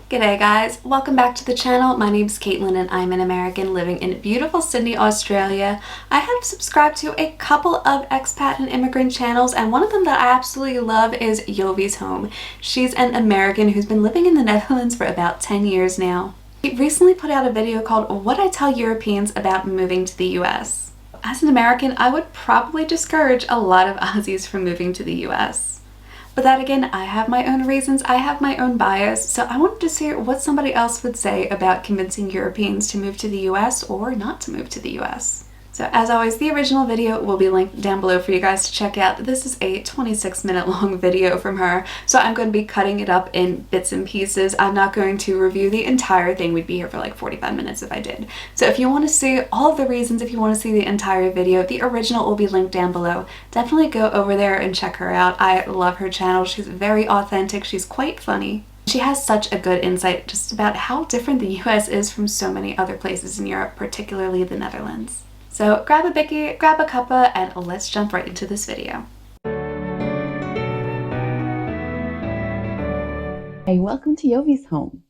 G'day guys, welcome back to the channel. My name's Kaitlyn and I'm an American living in beautiful Sydney, Australia. I have subscribed to a couple of expat and immigrant channels, and one of them that I absolutely love is Jovie's Home. She's an American who's been living in the Netherlands for about 10 years now. She recently put out a video called What I Tell Europeans About Moving to the US. As an American, I would probably discourage a lot of Aussies from moving to the US. But that again, I have my own reasons, I have my own bias, so I wanted to see what somebody else would say about convincing Europeans to move to the US or not to move to the US. So as always, the original video will be linked down below for you guys to check out. This is a 26-minute long video from her, so I'm going to be cutting it up in bits and pieces. I'm not going to review the entire thing. We'd be here for like 45 minutes if I did. So if you want to see all of the reasons, if you want to see the entire video, the original will be linked down below. Definitely go over there and check her out. I love her channel. She's very authentic. She's quite funny. She has such a good insight just about how different the US is from so many other places in Europe, particularly the Netherlands. So grab a bicky, grab a cuppa, and let's jump right into this video. Hey, welcome to Jovie's Home.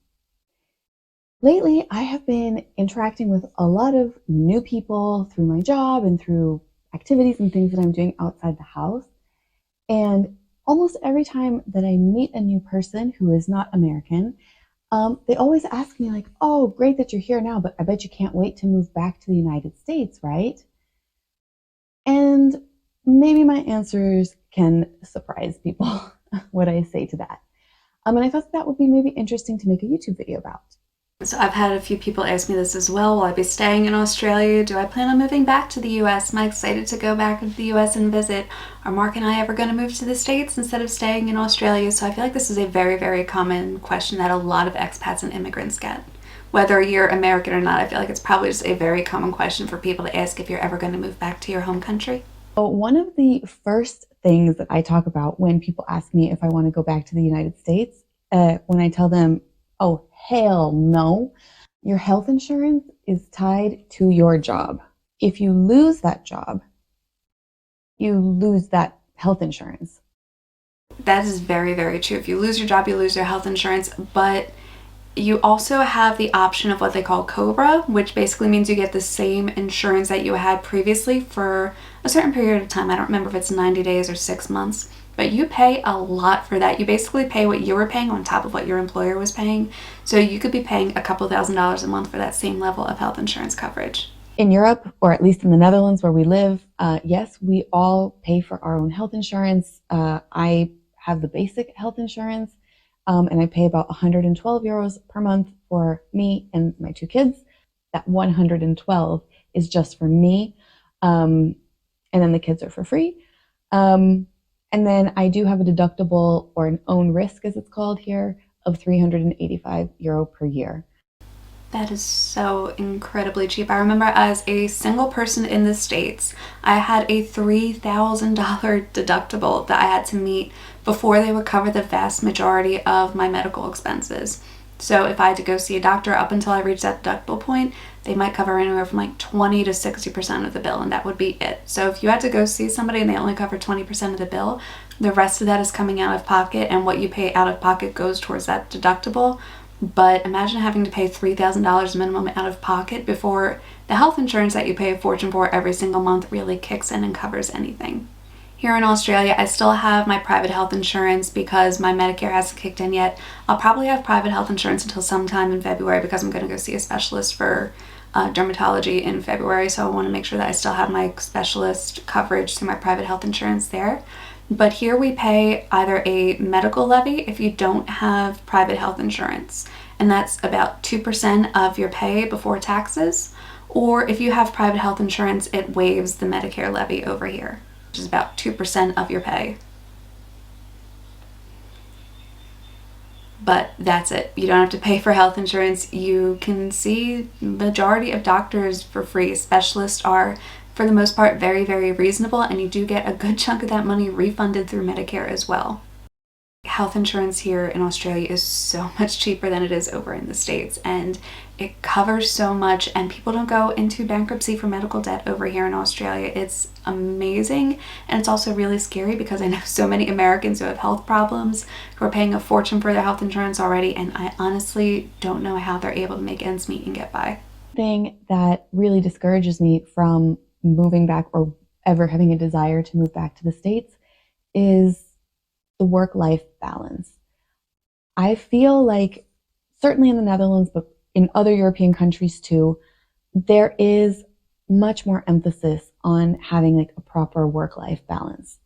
Lately, I have been interacting with a lot of new people through my job and through activities and things that I'm doing outside the house. And almost every time that I meet a new person who is not American, they always ask me like, oh, great that you're here now, but I bet you can't wait to move back to the United States, right? And maybe my answers can surprise people what I say to that. And I thought that would be maybe interesting to make a YouTube video about. So I've had a few people ask me this as well. Will I be staying in Australia? Do I plan on moving back to the US? Am I excited to go back to the US and visit? Are Mark and I ever going to move to the States instead of staying in Australia? So I feel like this is a very, very common question that a lot of expats and immigrants get. Whether you're American or not, I feel like it's probably just a very common question for people to ask if you're ever going to move back to your home country. So one of the first things that I talk about when people ask me if I want to go back to the United States, when I tell them, oh, hell no. Your health insurance is tied to your job. If you lose that job, you lose that health insurance. That is very, very true. If you lose your job, you lose your health insurance, but you also have the option of what they call COBRA, which basically means you get the same insurance that you had previously for a certain period of time. I don't remember if it's 90 days or 6 months. But you pay a lot for that. You basically pay what you were paying on top of what your employer was paying. So you could be paying a couple $1,000s a month for that same level of health insurance coverage. In Europe, or at least in the Netherlands where we live, yes, we all pay for our own health insurance. I have the basic health insurance, and I pay about 112 euros per month for me and my 2 kids. That 112 is just for me, and then the kids are for free. And then I do have a deductible, or an own risk as it's called here, of 385 euro per year. That is so incredibly cheap. I remember as a single person in the States, I had a $3,000 deductible that I had to meet before they would cover the vast majority of my medical expenses. So if I had to go see a doctor up until I reached that deductible point, they might cover anywhere from like 20 to 60% of the bill, and that would be it. So if you had to go see somebody and they only cover 20% of the bill, the rest of that is coming out of pocket, and what you pay out of pocket goes towards that deductible. But imagine having to pay $3,000 minimum out of pocket before the health insurance that you pay a fortune for every single month really kicks in and covers anything. Here in Australia, I still have my private health insurance because my Medicare hasn't kicked in yet. I'll probably have private health insurance until sometime in February because I'm going to go see a specialist for dermatology in February. So I want to make sure that I still have my specialist coverage through my private health insurance there. But here we pay either a medical levy if you don't have private health insurance, and that's about 2% of your pay before taxes. Or if you have private health insurance, it waives the Medicare levy over here, which is about 2% of your pay. But that's it. You don't have to pay for health insurance. You can see majority of doctors for free. Specialists are, for the most part, very, very reasonable, and you do get a good chunk of that money refunded through Medicare as well. health insurance here in Australia is so much cheaper than it is over in the States, and it covers so much, and people don't go into bankruptcy for medical debt over here in Australia. It's amazing, and it's also really scary because I know so many Americans who have health problems who are paying a fortune for their health insurance already, and I honestly don't know how they're able to make ends meet and get by. Thing that really discourages me from moving back or ever having a desire to move back to the States is the work-life balance. I feel like, certainly in the Netherlands, but in other European countries too, there is much more emphasis on having like a proper work-life balance.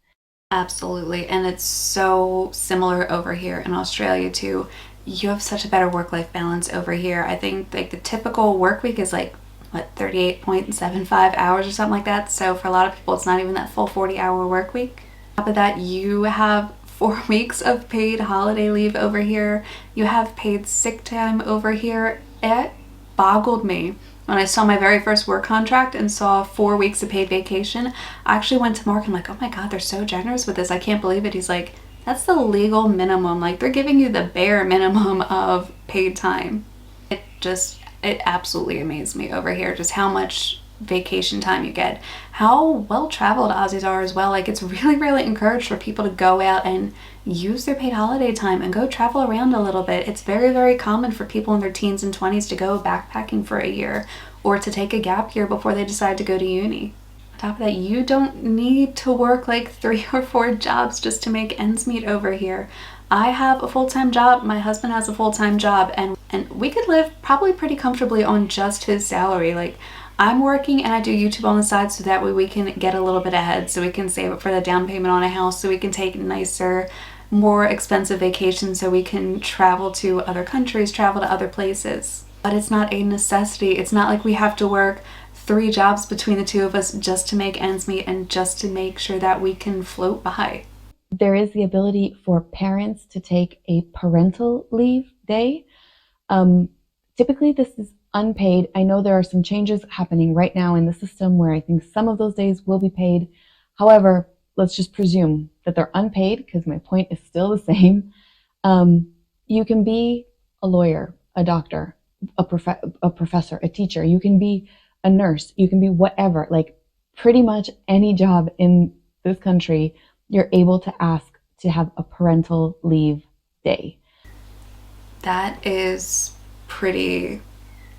Absolutely, and it's so similar over here in Australia too. You have such a better work-life balance over here. I think like the typical work week is like, what, 38.75 hours or something like that. So for a lot of people, it's not even that full 40-hour work week. On top of that, you have 4 weeks of paid holiday leave over here. You have paid sick time over here. It boggled me when I saw my very first work contract and saw 4 weeks of paid vacation. I actually went to Mark and I'm like, oh my God, they're so generous with this. I can't believe it. He's like, that's the legal minimum. Like, they're giving you the bare minimum of paid time. It absolutely amazed me over here just how much vacation time you get, how well traveled Aussies are as well. Like, it's really, really encouraged for people to go out and use their paid holiday time and go travel around a little bit. It's very, very common for people in their teens and 20s to go backpacking for a year or to take a gap year before they decide to go to uni. On top of that, you don't need to work like 3 or 4 jobs just to make ends meet over here. I have a full-time job, my husband has a full-time job, and we could live probably pretty comfortably on just his salary. Like, I'm working and I do YouTube on the side so that way we can get a little bit ahead, so we can save up for the down payment on a house, so we can take nicer, more expensive vacations, so we can travel to other countries, travel to other places. But it's not a necessity. It's not like we have to work 3 jobs between the two of us just to make ends meet and just to make sure that we can float by. There is the ability for parents to take a parental leave day. Typically, this is unpaid. I know there are some changes happening right now in the system where I think some of those days will be paid. However, let's just presume that they're unpaid because my point is still the same. You can be a lawyer, a doctor, a professor, a teacher. You can be a nurse. You can be whatever. Like, pretty much any job in this country, you're able to ask to have a parental leave day. That is pretty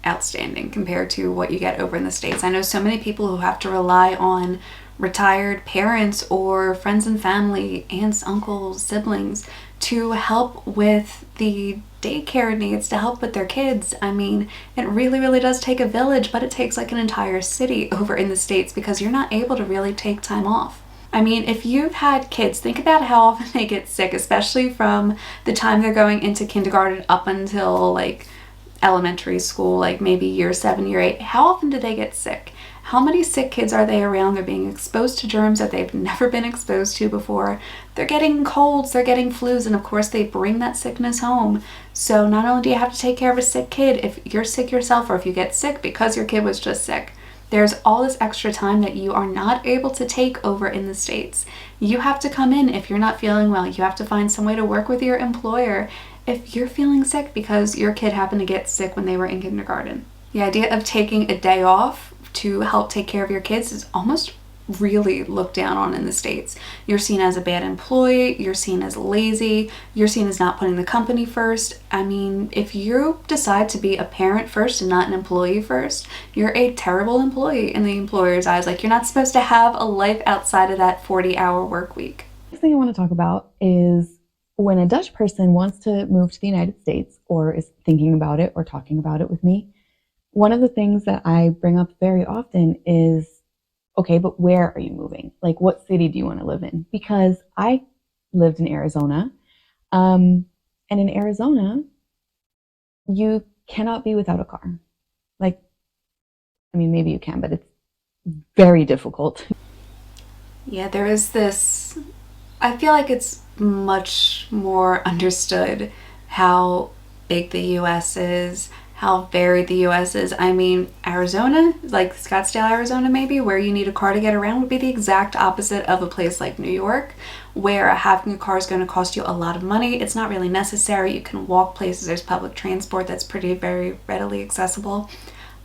outstanding compared to what you get over in the States. I know so many people who have to rely on retired parents or friends and family, aunts, uncles, siblings, to help with the daycare needs, to help with their kids. I mean, it really, really does take a village, but it takes like an entire city over in the States because you're not able to really take time off. I mean, if you've had kids, think about how often they get sick, especially from the time they're going into kindergarten up until like elementary school, like maybe year 7, year 8. How often do they get sick? How many sick kids are they around? They're being exposed to germs that they've never been exposed to before. They're getting colds, they're getting flus, and of course they bring that sickness home. So not only do you have to take care of a sick kid, if you're sick yourself or if you get sick because your kid was just sick, there's all this extra time that you are not able to take over in the States. You have to come in if you're not feeling well. You have to find some way to work with your employer if you're feeling sick because your kid happened to get sick when they were in kindergarten. The idea of taking a day off to help take care of your kids is almost really looked down on in the States. You're seen as a bad employee, you're seen as lazy, you're seen as not putting the company first. I mean, if you decide to be a parent first and not an employee first, you're a terrible employee in the employer's eyes. Like, you're not supposed to have a life outside of that 40-hour work week. Next thing I want to talk about is when a Dutch person wants to move to the United States or is thinking about it or talking about it with me, one of the things that I bring up very often is, okay, but where are you moving? Like, what city do you want to live in? Because I lived in Arizona, and in Arizona, you cannot be without a car. Like, I mean, maybe you can, but it's very difficult. Yeah, there is this, I feel like it's much more understood how big the US is, how varied the US is. I mean, Arizona, like Scottsdale, Arizona, maybe, where you need a car to get around, would be the exact opposite of a place like New York, where having a car is going to cost you a lot of money. It's not really necessary. You can walk places. There's public transport that's pretty, very readily accessible.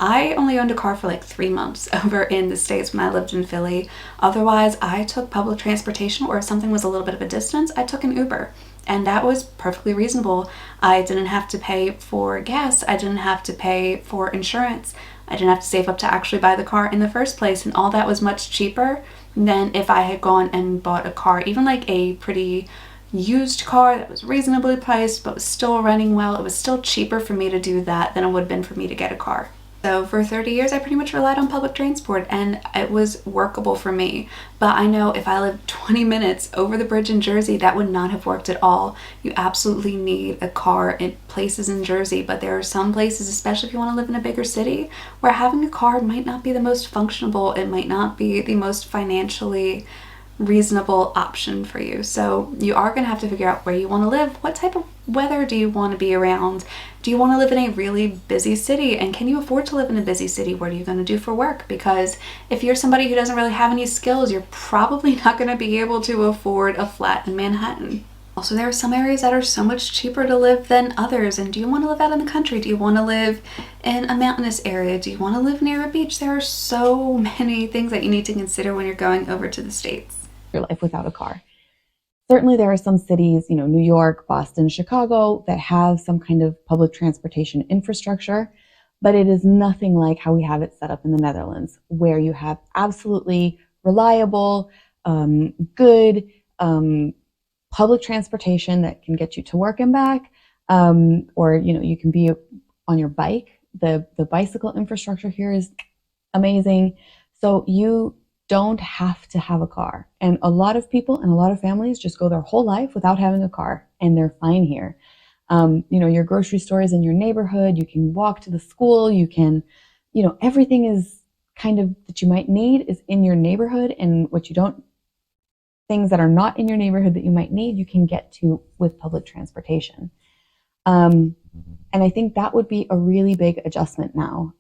I only owned a car for like 3 months over in the States when I lived in Philly. Otherwise, I took public transportation, or if something was a little bit of a distance, I took an Uber. And that was perfectly reasonable. I didn't have to pay for gas. I didn't have to pay for insurance. I didn't have to save up to actually buy the car in the first place. And all that was much cheaper than if I had gone and bought a car, even like a pretty used car that was reasonably priced but was still running well. It was still cheaper for me to do that than it would have been for me to get a car. So for 30 years, I pretty much relied on public transport, and it was workable for me. But I know if I lived 20 minutes over the bridge in Jersey, that would not have worked at all. You absolutely need a car in places in Jersey, but there are some places, especially if you want to live in a bigger city, where having a car might not be the most functional. It might not be the most financially reasonable option for you. So you are going to have to figure out where you want to live. What type of weather do you want to be around? Do you want to live in a really busy city? And can you afford to live in a busy city? What are you going to do for work? Because if you're somebody who doesn't really have any skills, you're probably not going to be able to afford a flat in Manhattan. Also, there are some areas that are so much cheaper to live than others. And do you want to live out in the country? Do you want to live in a mountainous area? Do you want to live near a beach? There are so many things that you need to consider when you're going over to the States. Your life without a car. Certainly there are some cities, New York, Boston, Chicago, that have some kind of public transportation infrastructure, but it is nothing like how we have it set up in the Netherlands, where you have absolutely reliable, good public transportation that can get you to work and back, or you can be on your bike. The bicycle infrastructure here is amazing. So you don't have to have a car. And a lot of people and a lot of families just go their whole life without having a car, and they're fine here. Your grocery store is in your neighborhood. You can walk to the school. You can, everything is kind of that you might need is in your neighborhood, and things that are not in your neighborhood that you might need, you can get to with public transportation. And I think that would be a really big adjustment now.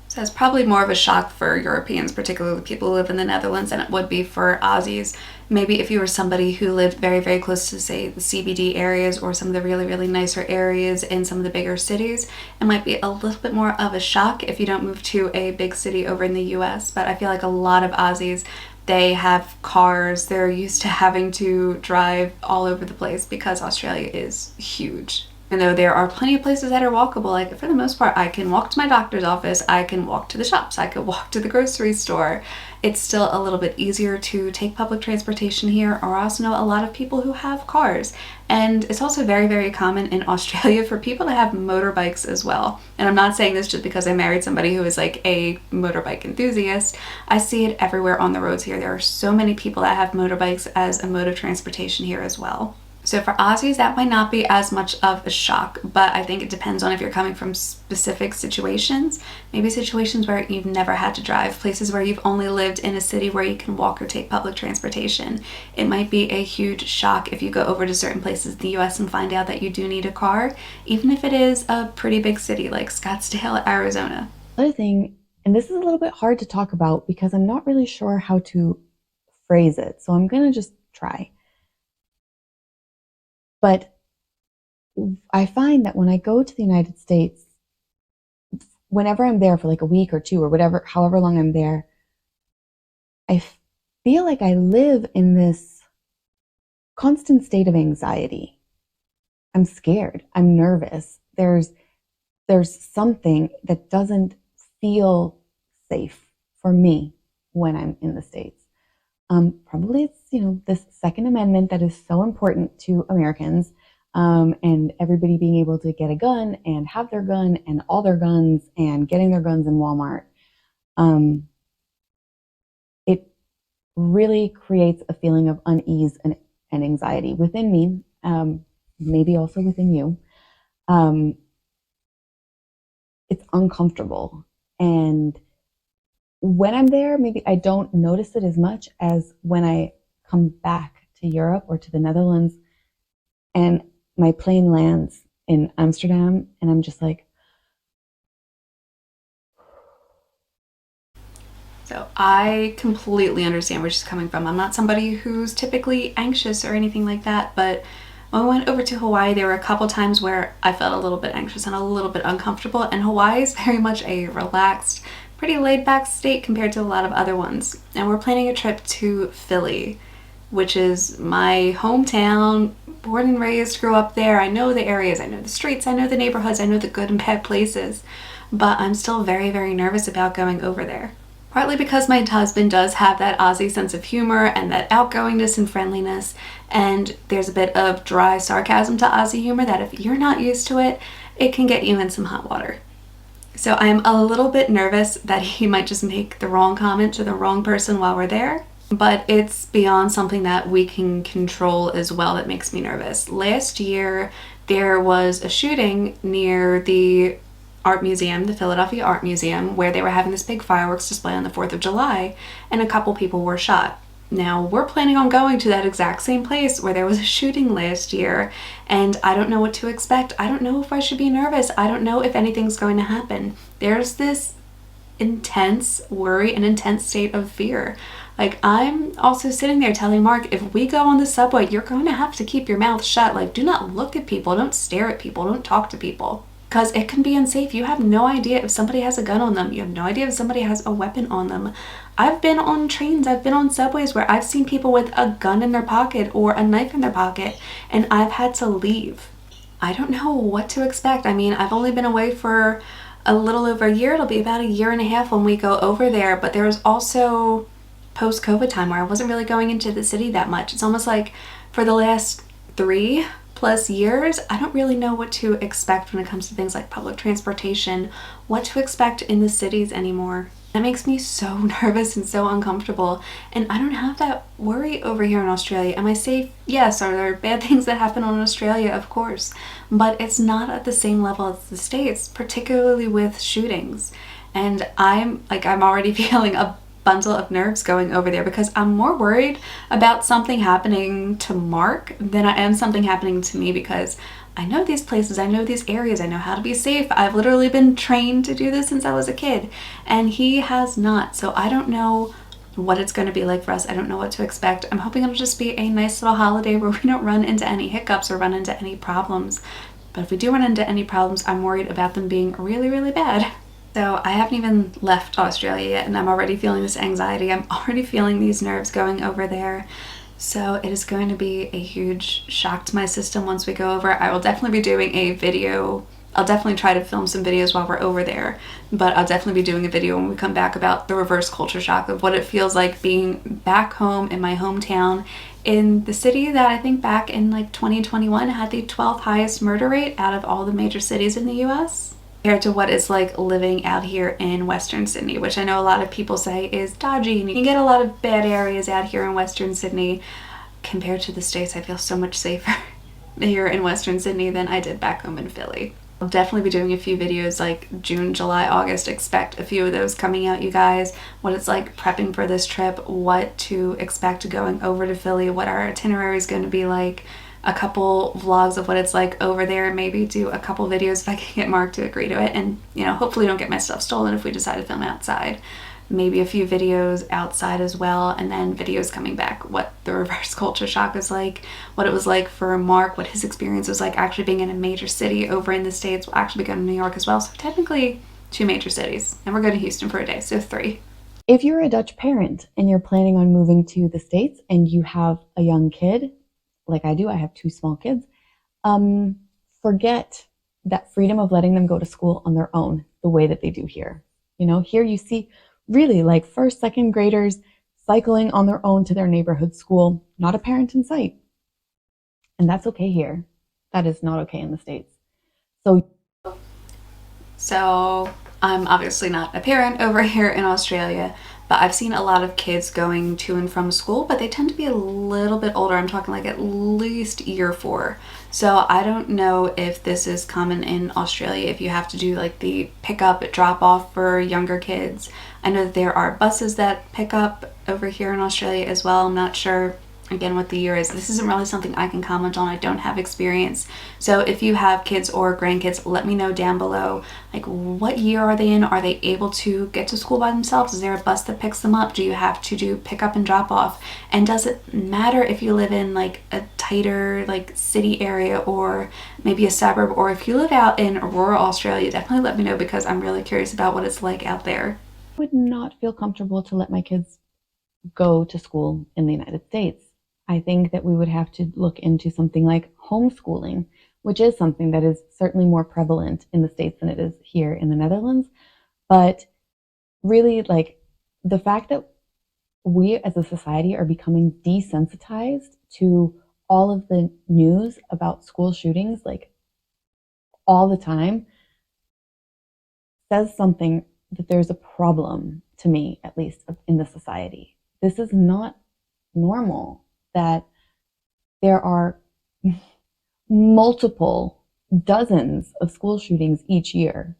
So it's probably more of a shock for Europeans, particularly people who live in the Netherlands, than it would be for Aussies. Maybe if you were somebody who lived very, very close to, say, the CBD areas or some of the really, really nicer areas in some of the bigger cities, it might be a little bit more of a shock if you don't move to a big city over in the US. But I feel like a lot of Aussies, they have cars. They're used to having to drive all over the place because Australia is huge. Even though there are plenty of places that are walkable, like for the most part, I can walk to my doctor's office, I can walk to the shops, I could walk to the grocery store. It's still a little bit easier to take public transportation here, or I also know a lot of people who have cars. And it's also very, very common in Australia for people to have motorbikes as well. And I'm not saying this just because I married somebody who is like a motorbike enthusiast. I see it everywhere on the roads here. There are so many people that have motorbikes as a mode of transportation here as well. So for Aussies, that might not be as much of a shock, but I think it depends on if you're coming from specific situations, maybe situations where you've never had to drive, places where you've only lived in a city where you can walk or take public transportation. It might be a huge shock if you go over to certain places in the US and find out that you do need a car, even if it is a pretty big city like Scottsdale, Arizona. Another thing, and this is a little bit hard to talk about because I'm not really sure how to phrase it, so I'm going to just try. But I find that when I go to the United States, whenever I'm there for like a week or two or whatever, however long I'm there, I feel like I live in this constant state of anxiety. I'm scared. I'm nervous. There's something that doesn't feel safe for me when I'm in the States. Probably it's, this Second Amendment that is so important to Americans, and everybody being able to get a gun and have their gun and all their guns and getting their guns in Walmart. It really creates a feeling of unease and anxiety within me, maybe also within you. It's uncomfortable. And when I'm there, maybe I don't notice it as much as when I come back to Europe or to the Netherlands and my plane lands in Amsterdam and I'm just like, So I completely understand where she's coming from. I'm not somebody who's typically anxious or anything like that, but when we went over to Hawaii, there were a couple times where I felt a little bit anxious and a little bit uncomfortable, and Hawaii is very much a relaxed, pretty laid back state compared to a lot of other ones. And we're planning a trip to Philly, which is my hometown, born and raised, grew up there. I know the areas, I know the streets, I know the neighborhoods, I know the good and bad places, but I'm still very, very nervous about going over there. Partly because my husband does have that Aussie sense of humor and that outgoingness and friendliness, and there's a bit of dry sarcasm to Aussie humor that if you're not used to it, it can get you in some hot water. So I'm a little bit nervous that he might just make the wrong comment to the wrong person while we're there, but it's beyond something that we can control as well that makes me nervous. Last year, there was a shooting near the art museum, the Philadelphia Art Museum, where they were having this big fireworks display on the 4th of July, and a couple people were shot. Now, we're planning on going to that exact same place where there was a shooting last year, and I don't know what to expect. I don't know if I should be nervous. I don't know if anything's going to happen. There's this intense worry and intense state of fear. Like, I'm also sitting there telling Mark, if we go on the subway, you're going to have to keep your mouth shut. Like, do not look at people, don't stare at people, don't talk to people. Because it can be unsafe. You have no idea if somebody has a gun on them. You have no idea if somebody has a weapon on them. I've been on trains, I've been on subways where I've seen people with a gun in their pocket or a knife in their pocket, and I've had to leave. I don't know what to expect. I mean, I've only been away for a little over a year. It'll be about a year and a half when we go over there, but there was also post-COVID time where I wasn't really going into the city that much. It's almost like for the last 3+ years, I don't really know what to expect when it comes to things like public transportation, what to expect in the cities anymore. That makes me so nervous and so uncomfortable, and I don't have that worry over here in Australia. Am I safe? Yes. Are there bad things that happen in Australia? Of course, but it's not at the same level as the States, particularly with shootings. And I'm already feeling a bundle of nerves going over there because I'm more worried about something happening to Mark than I am something happening to me, because I know these places, I know these areas, I know how to be safe. I've literally been trained to do this since I was a kid, and he has not. So I don't know what it's going to be like for us. I don't know what to expect. I'm hoping it'll just be a nice little holiday where we don't run into any hiccups or run into any problems. But if we do run into any problems, I'm worried about them being really, really bad. So I haven't even left Australia yet, and I'm already feeling this anxiety. I'm already feeling these nerves going over there. So it is going to be a huge shock to my system once we go over. I will definitely be doing a video. I'll definitely try to film some videos while we're over there, but I'll definitely be doing a video when we come back about the reverse culture shock of what it feels like being back home in my hometown, in the city that I think back in like 2021 had the 12th highest murder rate out of all the major cities in the US, compared to what it's like living out here in Western Sydney, which I know a lot of people say is dodgy, and you can get a lot of bad areas out here in Western Sydney. Compared to the States, I feel so much safer here in Western Sydney than I did back home in Philly. I'll definitely be doing a few videos like June, July, August. Expect a few of those coming out, you guys. What it's like prepping for this trip, what to expect going over to Philly, what our itinerary is going to be like, a couple vlogs of what it's like over there, maybe do a couple videos if I can get Mark to agree to it, and hopefully don't get my stuff stolen if we decide to film outside. Maybe a few videos outside as well, and then videos coming back what the reverse culture shock is like, what it was like for Mark, what his experience was like actually being in a major city over in the States. We'll actually be going to New York as well, so technically 2 major cities, and we're going to Houston for a day, so 3. If you're a Dutch parent and you're planning on moving to the States and you have a young kid, like I do, I have 2 small kids, forget that freedom of letting them go to school on their own the way that they do here. Here you see really like 1st, 2nd graders cycling on their own to their neighborhood school, not a parent in sight. And that's okay here. That is not okay in the States. So I'm obviously not a parent over here in Australia, but I've seen a lot of kids going to and from school, but they tend to be a little bit older. I'm talking like at least year 4. So I don't know if this is common in Australia, if you have to do like the pick up, drop off for younger kids. I know that there are buses that pick up over here in Australia as well. I'm not sure again what the year is. This isn't really something I can comment on. I don't have experience. So if you have kids or grandkids, let me know down below, like, what year are they in? Are they able to get to school by themselves? Is there a bus that picks them up? Do you have to do pick up and drop off? And does it matter if you live in like a tighter like city area or maybe a suburb, or if you live out in rural Australia? Definitely let me know, because I'm really curious about what it's like out there. I would not feel comfortable to let my kids go to school in the United States. I think that we would have to look into something like homeschooling, which is something that is certainly more prevalent in the States than it is here in the Netherlands. But really, like, the fact that we as a society are becoming desensitized to all of the news about school shootings, like all the time, says something that there's a problem, to me at least, in the society. This is not normal that there are multiple dozens of school shootings each year.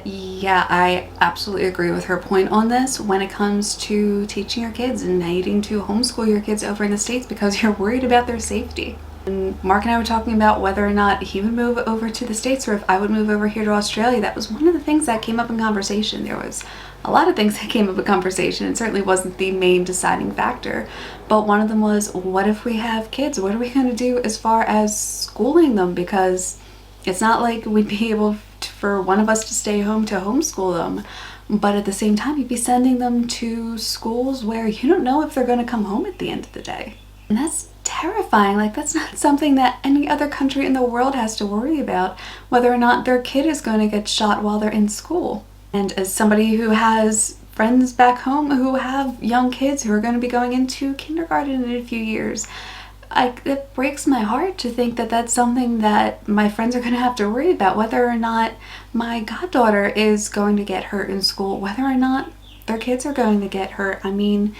Yeah, I absolutely agree with her point on this when it comes to teaching your kids and needing to homeschool your kids over in the States because you're worried about their safety. And Mark and I were talking about whether or not he would move over to the States or if I would move over here to Australia. That was one of the things that came up in conversation. There was a lot of things that came up in conversation. It certainly wasn't the main deciding factor. But one of them was, what if we have kids? What are we going to do as far as schooling them? Because it's not like we'd be able for one of us to stay home to homeschool them. But at the same time, you'd be sending them to schools where you don't know if they're going to come home at the end of the day. And that's terrifying. Like, that's not something that any other country in the world has to worry about, whether or not their kid is going to get shot while they're in school. And as somebody who has friends back home who have young kids who are going to be going into kindergarten in a few years, it breaks my heart to think that that's something that my friends are going to have to worry about, whether or not my goddaughter is going to get hurt in school, whether or not their kids are going to get hurt. I mean,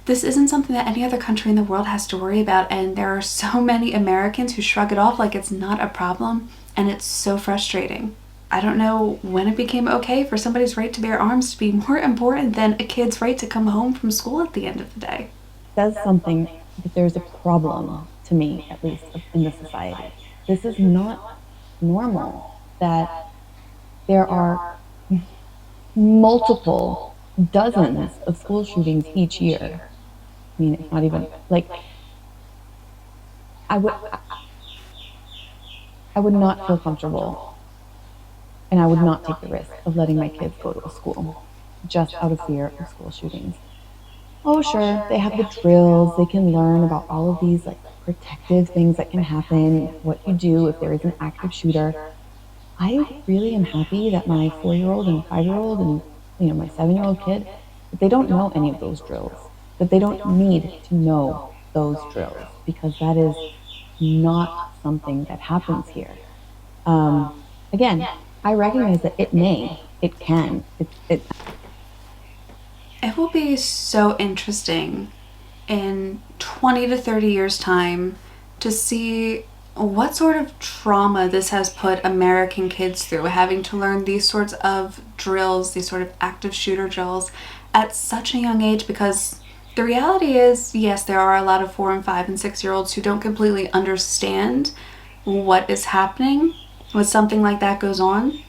this isn't something that any other country in the world has to worry about, and there are so many Americans who shrug it off like it's not a problem, and it's so frustrating. I don't know when it became okay for somebody's right to bear arms to be more important than a kid's right to come home from school at the end of the day. Says something that there's a problem, to me at least, in the society. This is not normal that there are multiple dozens of school shootings each year. I mean, it's not even like, I would not feel comfortable, and I would not take the risk of letting my kids go to a school just out of fear of school shootings. Oh, sure, they have the drills, they can learn about all of these like protective things that can happen, what you do if there is an active shooter. I really am happy that my 4-year-old and 5-year-old and my 7-year-old kid, that they don't know any of those drills, that they don't need to know those drills, because that is not something that happens here. Again, I recognize that it can. It will be so interesting in 20 to 30 years' time to see what sort of trauma this has put American kids through, having to learn these sorts of drills, these sort of active shooter drills at such a young age, because the reality is, yes, there are a lot of 4 and 5 and 6-year-olds who don't completely understand what is happening when something like that goes on.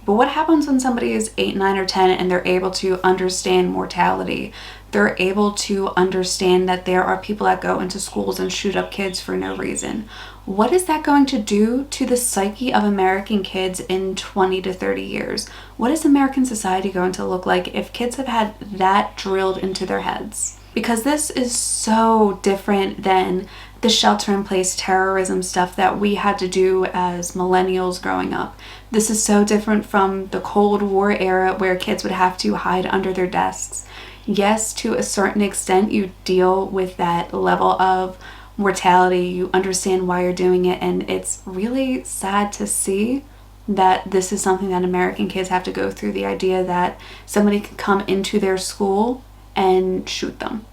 But what happens when somebody is 8, 9, or 10 and they're able to understand mortality? They're able to understand that there are people that go into schools and shoot up kids for no reason. What is that going to do to the psyche of American kids in 20 to 30 years? What is American society going to look like if kids have had that drilled into their heads? Because this is so different than the shelter-in-place terrorism stuff that we had to do as millennials growing up. This is so different from the Cold War era where kids would have to hide under their desks. Yes, to a certain extent, you deal with that level of mortality. You understand why you're doing it, and it's really sad to see that this is something that American kids have to go through, the idea that somebody can come into their school and shoot them.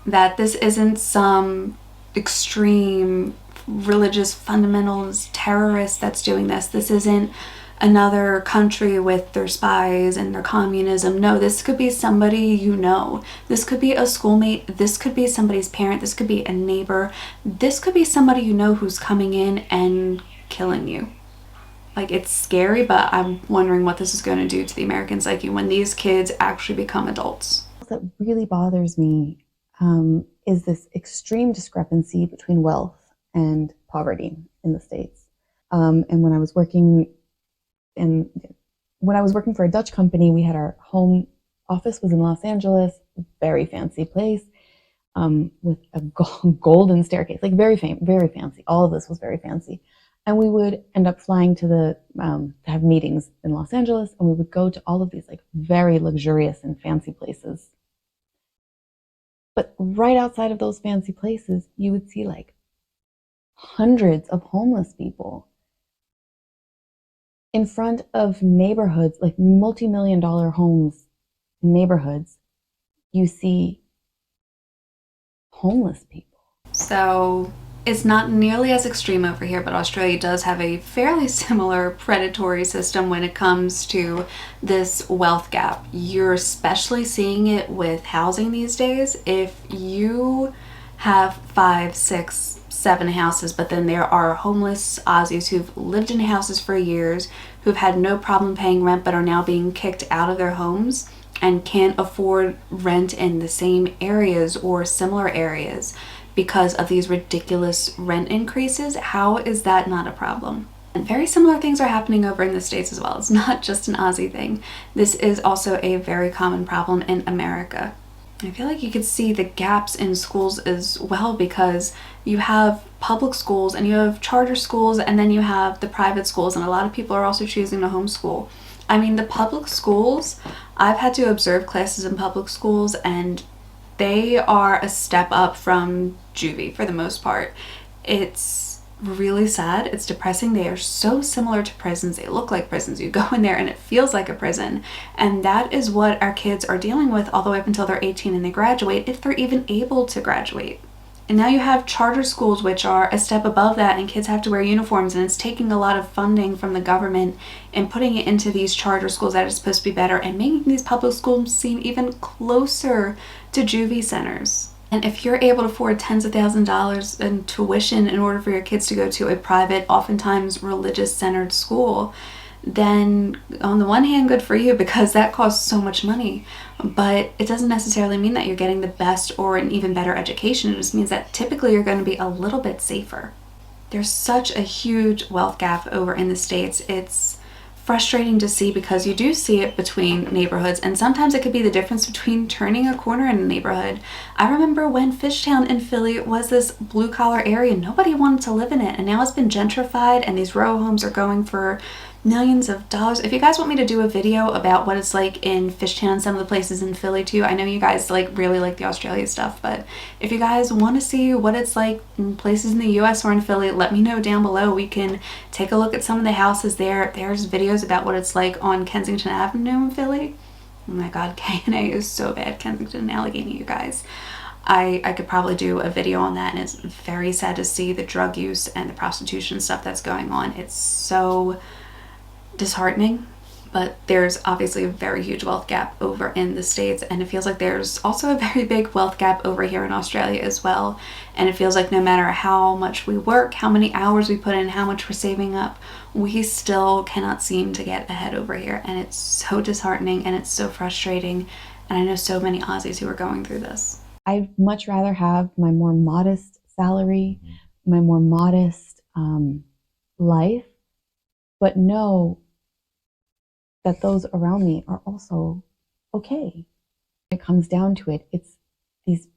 That this isn't some extreme religious fundamentals terrorist that's doing this. This isn't another country with their spies and their communism. No, this could be somebody you know. This could be a schoolmate. This could be somebody's parent. This could be a neighbor. This could be somebody you know who's coming in and killing you. Like, it's scary, but I'm wondering what this is going to do to the American psyche when these kids actually become adults. What really bothers me is this extreme discrepancy between wealth and poverty in the States. And when I was working for a Dutch company, we had our home office was in Los Angeles, very fancy place, with a golden staircase, like very fancy. All of this was very fancy. And we would end up flying to have meetings in Los Angeles, and we would go to all of these like very luxurious and fancy places. But right outside of those fancy places, you would see like hundreds of homeless people in front of neighborhoods, like multi-million-dollar homes, neighborhoods. You see homeless people. So it's not nearly as extreme over here, but Australia does have a fairly similar predatory system when it comes to this wealth gap. You're especially seeing it with housing these days. If you have 5, 6, 7 houses, but then there are homeless Aussies who've lived in houses for years, who've had no problem paying rent, but are now being kicked out of their homes and can't afford rent in the same areas or similar areas because of these ridiculous rent increases. How is that not a problem? And very similar things are happening over in the States as well. It's not just an Aussie thing. This is also a very common problem in America. I feel like you could see the gaps in schools as well, because you have public schools and you have charter schools and then you have the private schools, and a lot of people are also choosing to homeschool. I mean, the public schools, I've had to observe classes in public schools, and they are a step up from Jovie for the most part. It's really sad. It's depressing. They are so similar to prisons. They look like prisons. You go in there and it feels like a prison. And that is what our kids are dealing with all the way up until they're 18 and they graduate, if they're even able to graduate. And now you have charter schools, which are a step above that, and kids have to wear uniforms, and it's taking a lot of funding from the government and putting it into these charter schools that are supposed to be better and making these public schools seem even closer to juvie centers. And if you're able to afford tens of thousands of dollars in tuition in order for your kids to go to a private, oftentimes religious-centered school, then on the one hand, good for you, because that costs so much money. But it doesn't necessarily mean that you're getting the best or an even better education. It just means that typically you're going to be a little bit safer. There's such a huge wealth gap over in the States. It's frustrating to see, because you do see it between neighborhoods, and sometimes it could be the difference between turning a corner in a neighborhood. I remember when Fishtown in Philly was this blue-collar area, nobody wanted to live in it, and now it's been gentrified and these row homes are going for millions of dollars. If you guys want me to do a video about what it's like in Fishtown, some of the places in Philly too, I know you guys really like the Australia stuff, but if you guys want to see what it's like in places in the US or in Philly, let me know down below. We can take a look at some of the houses there. There's videos about what it's like on Kensington Avenue in Philly. Oh my god, K&A is so bad. Kensington and Allegheny, you guys. I could probably do a video on that, and it's very sad to see the drug use and the prostitution stuff that's going on. It's so disheartening. But there's obviously a very huge wealth gap over in the States, and it feels like there's also a very big wealth gap over here in Australia as well. And it feels like no matter how much we work, how many hours we put in, how much we're saving up, we still cannot seem to get ahead over here. And it's so disheartening and it's so frustrating. And I know so many Aussies who are going through this. I'd much rather have my more modest salary, my more modest life, but know that those around me are also okay. When it comes down to it, it's these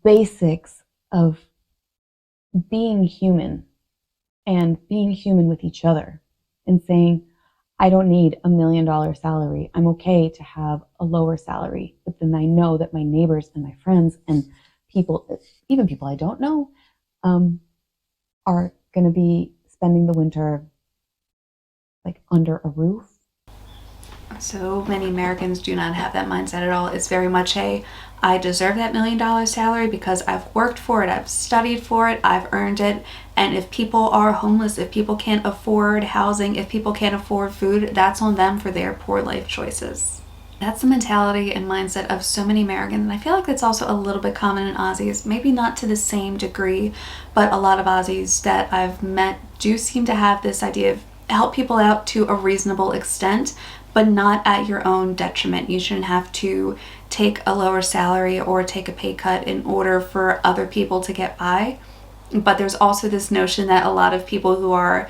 basics of being human and being human with each other, and saying, I don't need $1 million salary. I'm okay to have a lower salary, but then I know that my neighbors and my friends and people, even people I don't know, are going to be spending the winter like under a roof. So many Americans do not have that mindset at all. It's very much I deserve that $1 million salary because I've worked for it, I've studied for it, I've earned it. And if people are homeless, if people can't afford housing, if people can't afford food, that's on them for their poor life choices. That's the mentality and mindset of so many Americans, and I feel like that's also a little bit common in Aussies, maybe not to the same degree, but a lot of Aussies that I've met do seem to have this idea of help people out to a reasonable extent, but not at your own detriment. You shouldn't have to take a lower salary or take a pay cut in order for other people to get by. But there's also this notion that a lot of people who are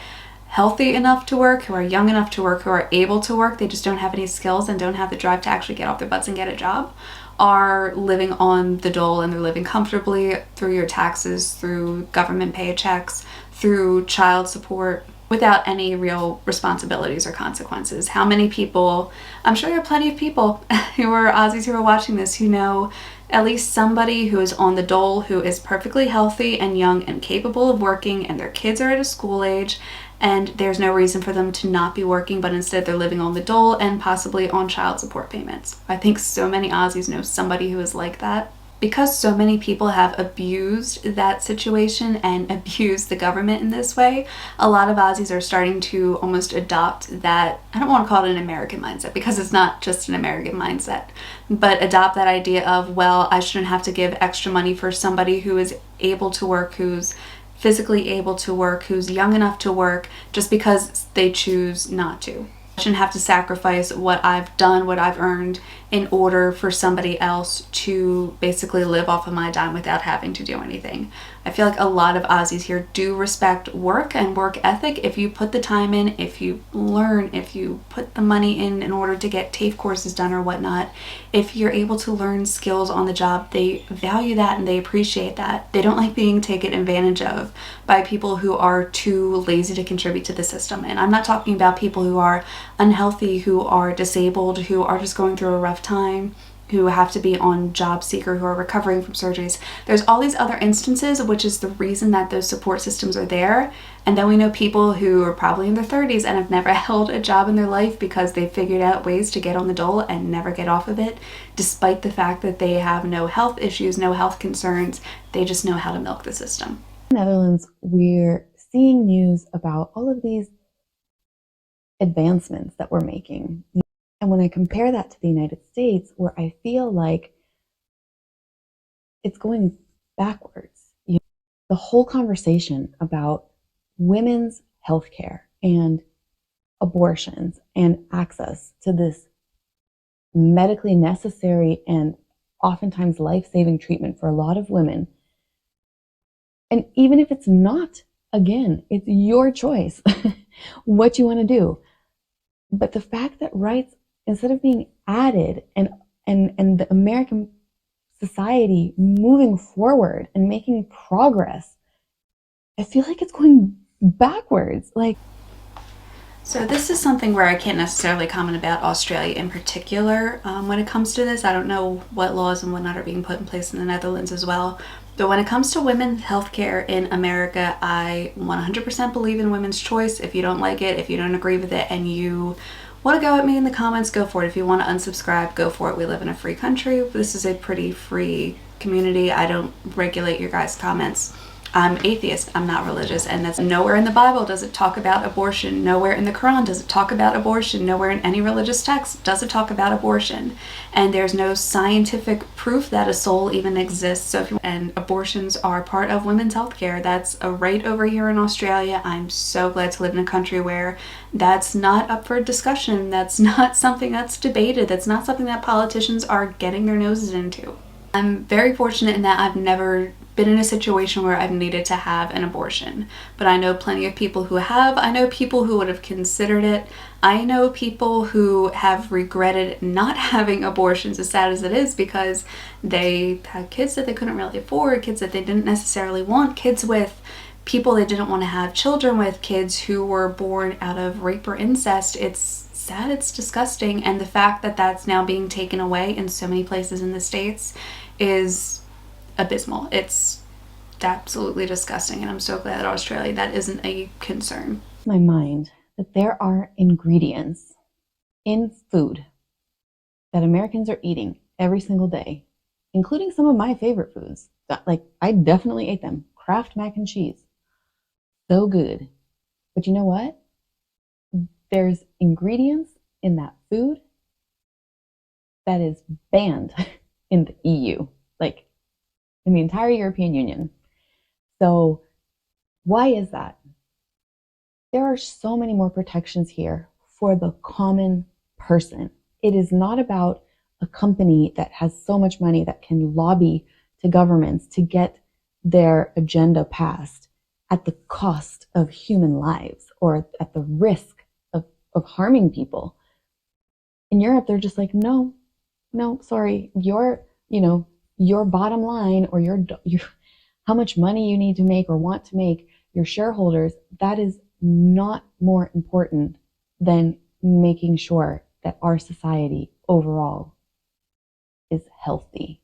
healthy enough to work, who are young enough to work, who are able to work, they just don't have any skills and don't have the drive to actually get off their butts and get a job, are living on the dole, and they're living comfortably through your taxes, through government paychecks, through child support, without any real responsibilities or consequences. How many people, I'm sure there are plenty of people who are Aussies who are watching this who know at least somebody who is on the dole, who is perfectly healthy and young and capable of working, and their kids are at a school age, and there's no reason for them to not be working, but instead they're living on the dole and possibly on child support payments. I think so many Aussies know somebody who is like that. Because so many people have abused that situation and abused the government in this way, a lot of Aussies are starting to almost adopt that, I don't want to call it an American mindset because it's not just an American mindset, but adopt that idea of, well, I shouldn't have to give extra money for somebody who is able to work, who's physically able to work, who's young enough to work, just because they choose not to. I shouldn't have to sacrifice what I've done, what I've earned, in order for somebody else to basically live off of my dime without having to do anything. I feel like a lot of Aussies here do respect work and work ethic. If you put the time in, if you learn, if you put the money in order to get TAFE courses done or whatnot, if you're able to learn skills on the job, they value that and they appreciate that. They don't like being taken advantage of by people who are too lazy to contribute to the system. And I'm not talking about people who are unhealthy, who are disabled, who are just going through a rough time, who have to be on job seeker, who are recovering from surgeries. There's all these other instances, which is the reason that those support systems are there. And then we know people who are probably in their 30s and have never held a job in their life because they figured out ways to get on the dole and never get off of it, despite the fact that they have no health issues, no health concerns. They just know how to milk the system. In the Netherlands, we're seeing news about all of these advancements that we're making. And when I compare that to the United States, where I feel like it's going backwards, the whole conversation about women's healthcare and abortions and access to this medically necessary and oftentimes life-saving treatment for a lot of women. And even if it's not, again, it's your choice what you want to do. But the fact that rights, instead of being added and the American society moving forward and making progress, I feel like it's going backwards. So this is something where I can't necessarily comment about Australia in particular. When it comes to this, I don't know what laws and whatnot are being put in place in the Netherlands as well. But when it comes to women's healthcare in America, I 100% believe in women's choice. If you don't like it, if you don't agree with it, and you want to go at me in the comments, go for it. If you want to unsubscribe, go for it. We live in a free country. This is a pretty free community. I don't regulate your guys' comments. I'm atheist, I'm not religious, and that's nowhere in the Bible does it talk about abortion. Nowhere in the Quran does it talk about abortion. Nowhere in any religious text does it talk about abortion. And there's no scientific proof that a soul even exists. And abortions are part of women's health care. That's a right over here in Australia. I'm so glad to live in a country where that's not up for discussion. That's not something that's debated. That's not something that politicians are getting their noses into. I'm very fortunate in that I've never been in a situation where I've needed to have an abortion, but I know plenty of people who have. I know people who would have considered it. I know people who have regretted not having abortions, as sad as it is, because they had kids that they couldn't really afford, kids that they didn't necessarily want, kids with people they didn't want to have children with, kids who were born out of rape or incest. It's sad, it's disgusting, and the fact that that's now being taken away in so many places in the States is abysmal. It's absolutely disgusting, and I'm so glad that Australia that isn't a concern. My mind that there are ingredients in food that Americans are eating every single day, including some of my favorite foods. Like, I definitely ate them. Kraft mac and cheese. So good. But you know what? There's ingredients in that food that is banned in the EU, like in the entire European Union. So, why is that? There are so many more protections here for the common person. It is not about a company that has so much money that can lobby to governments to get their agenda passed at the cost of human lives or at the risk of harming people. In Europe, they're just like, no, no, sorry, your bottom line or your how much money you need to make or want to make, your shareholders, that is not more important than making sure that our society overall is healthy.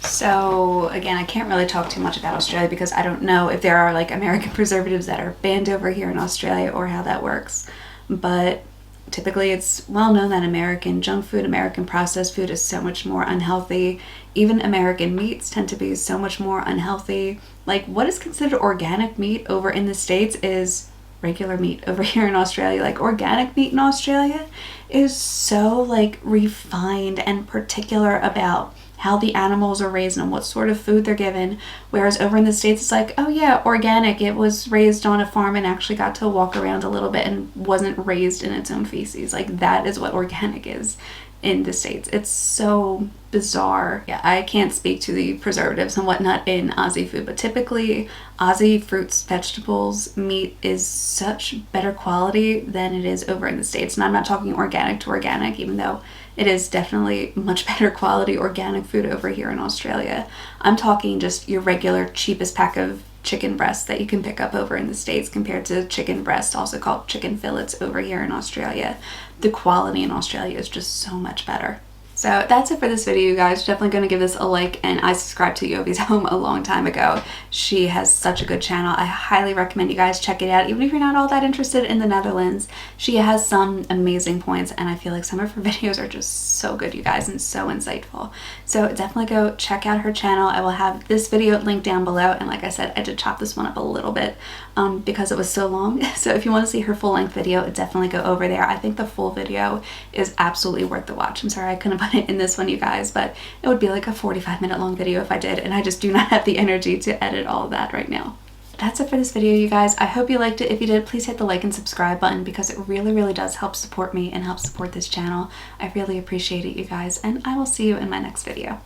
So again, I can't really talk too much about Australia because I don't know if there are like American preservatives that are banned over here in Australia or how that works. But typically it's well known that American junk food, American processed food is so much more unhealthy. Even American meats tend to be so much more unhealthy. Like what is considered organic meat over in the States is regular meat over here in Australia. Like organic meat in Australia is so like refined and particular about how the animals are raised and what sort of food they're given. Whereas over in the States, it's like, oh yeah, organic. It was raised on a farm and actually got to walk around a little bit and wasn't raised in its own feces. Like that is what organic is in the States. It's so bizarre. Yeah, I can't speak to the preservatives and whatnot in Aussie food, but typically Aussie fruits, vegetables, meat is such better quality than it is over in the States. And I'm not talking organic to organic, even though it is definitely much better quality organic food over here in Australia. I'm talking just your regular cheapest pack of chicken breasts that you can pick up over in the States compared to chicken breast, also called chicken fillets over here in Australia. The quality in Australia is just so much better. So that's it for this video, you guys. Definitely going to give this a like, and I subscribed to Jovie's home a long time ago. She has such a good channel. I highly recommend you guys check it out, even if you're not all that interested in the Netherlands. She has some amazing points, and I feel like some of her videos are just so good, you guys, and so insightful. So definitely go check out her channel. I will have this video linked down below, and like I said, I did chop this one up a little bit because it was so long. So if you want to see her full-length video, definitely go over there. I think the full video is absolutely worth the watch. I'm sorry I couldn't put it in this one, you guys, but it would be like a 45-minute long video if I did, and I just do not have the energy to edit all of that right now. That's it for this video, you guys. I hope you liked it. If you did, please hit the like and subscribe button because it really, really does help support me and help support this channel. I really appreciate it, you guys, and I will see you in my next video.